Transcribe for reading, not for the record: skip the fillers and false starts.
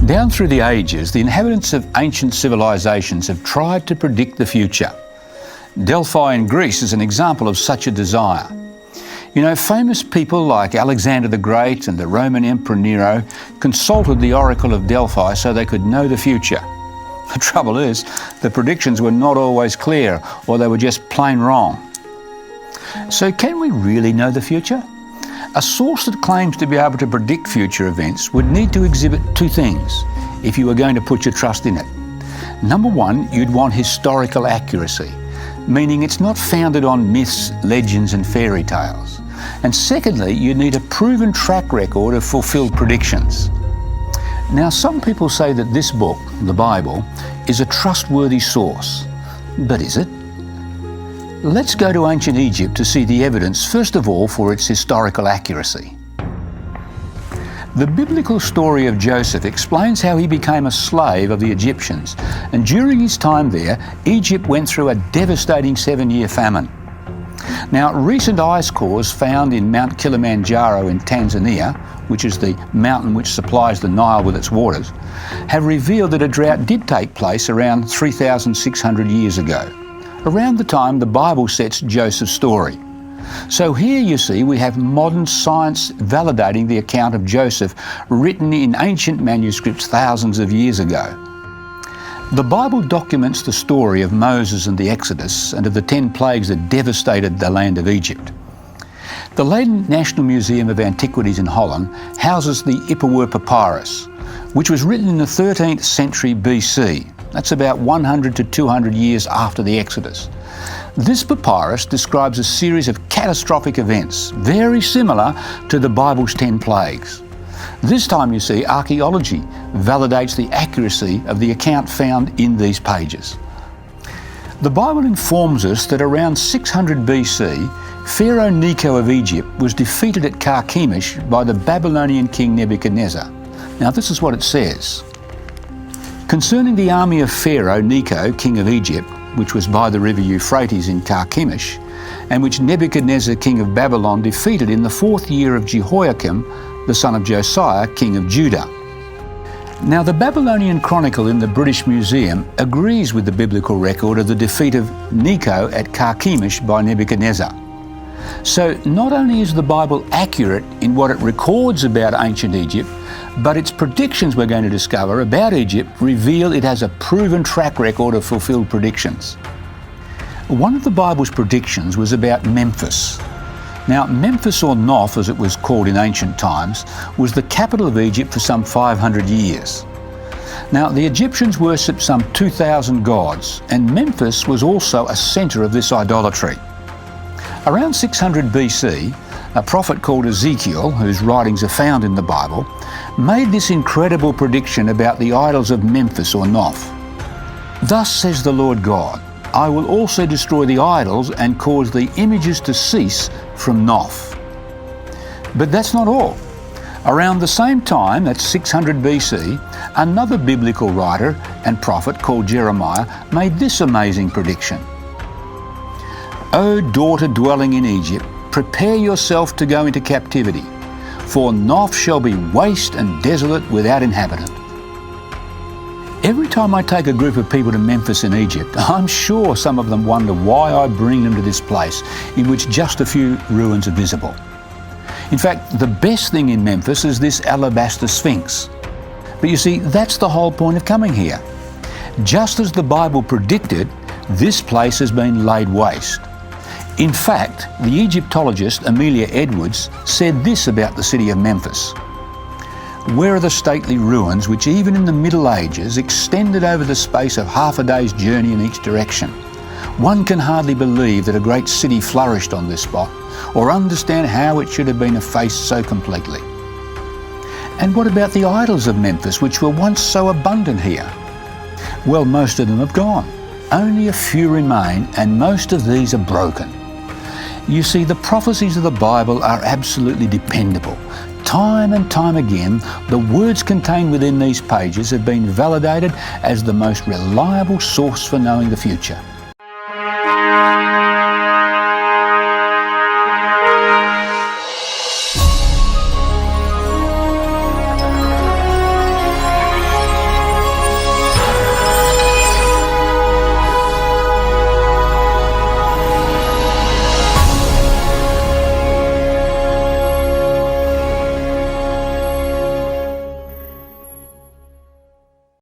Down through the ages, the inhabitants of ancient civilizations have tried to predict the future. Delphi in Greece is an example of such a desire. You know, famous people like Alexander the Great and the Roman Emperor Nero consulted the oracle of Delphi so they could know the future. The trouble is, the predictions were not always clear, or they were just plain wrong. So can we really know the future? A source that claims to be able to predict future events would need to exhibit two things if you were going to put your trust in it. Number one, you'd want historical accuracy, meaning it's not founded on myths, legends and fairy tales. And secondly, you need a proven track record of fulfilled predictions. Now, some people say that this book, the Bible, is a trustworthy source. But is it? Let's go to ancient Egypt to see the evidence, first of all, for its historical accuracy. The biblical story of Joseph explains how he became a slave of the Egyptians, and during his time there, Egypt went through a devastating 7-year famine. Now, recent ice cores found in Mount Kilimanjaro in Tanzania, which is the mountain which supplies the Nile with its waters, have revealed that a drought did take place around 3,600 years ago, around the time the Bible sets Joseph's story. So here you see we have modern science validating the account of Joseph written in ancient manuscripts thousands of years ago. The Bible documents the story of Moses and the Exodus and of the 10 plagues that devastated the land of Egypt. The Leiden National Museum of Antiquities in Holland houses the Ipuwer Papyrus, which was written in the 13th century BC. That's about 100 to 200 years after the Exodus. This papyrus describes a series of catastrophic events, very similar to the Bible's 10 plagues. This time, you see, archaeology validates the accuracy of the account found in these pages. The Bible informs us that around 600 BC, Pharaoh Necho of Egypt was defeated at Carchemish by the Babylonian king Nebuchadnezzar. Now, this is what it says. Concerning the army of Pharaoh Necho, king of Egypt, which was by the river Euphrates in Carchemish, and which Nebuchadnezzar, king of Babylon, defeated in the 4th year of Jehoiakim, the son of Josiah, king of Judah. Now, the Babylonian Chronicle in the British Museum agrees with the biblical record of the defeat of Necho at Carchemish by Nebuchadnezzar. So not only is the Bible accurate in what it records about ancient Egypt, but its predictions we're going to discover about Egypt reveal it has a proven track record of fulfilled predictions. One of the Bible's predictions was about Memphis. Now, Memphis, or Noph as it was called in ancient times, was the capital of Egypt for some 500 years. Now, the Egyptians worshipped some 2,000 gods, and Memphis was also a centre of this idolatry. Around 600 BC, a prophet called Ezekiel, whose writings are found in the Bible, made this incredible prediction about the idols of Memphis, or Noph. Thus says the Lord God, I will also destroy the idols and cause the images to cease from Noph. But that's not all. Around the same time, that's 600 BC, another biblical writer and prophet called Jeremiah made this amazing prediction. O daughter dwelling in Egypt, prepare yourself to go into captivity, for Noph shall be waste and desolate without inhabitant. Every time I take a group of people to Memphis in Egypt, I'm sure some of them wonder why I bring them to this place in which just a few ruins are visible. In fact, the best thing in Memphis is this alabaster sphinx. But you see, that's the whole point of coming here. Just as the Bible predicted, this place has been laid waste. In fact, the Egyptologist Amelia Edwards said this about the city of Memphis. Where are the stately ruins which even in the Middle Ages extended over the space of half a day's journey in each direction? One can hardly believe that a great city flourished on this spot, or understand how it should have been effaced so completely. And what about the idols of Memphis, which were once so abundant here? Well, most of them have gone. Only a few remain, and most of these are broken. You see, the prophecies of the Bible are absolutely dependable. Time and time again, the words contained within these pages have been validated as the most reliable source for knowing the future.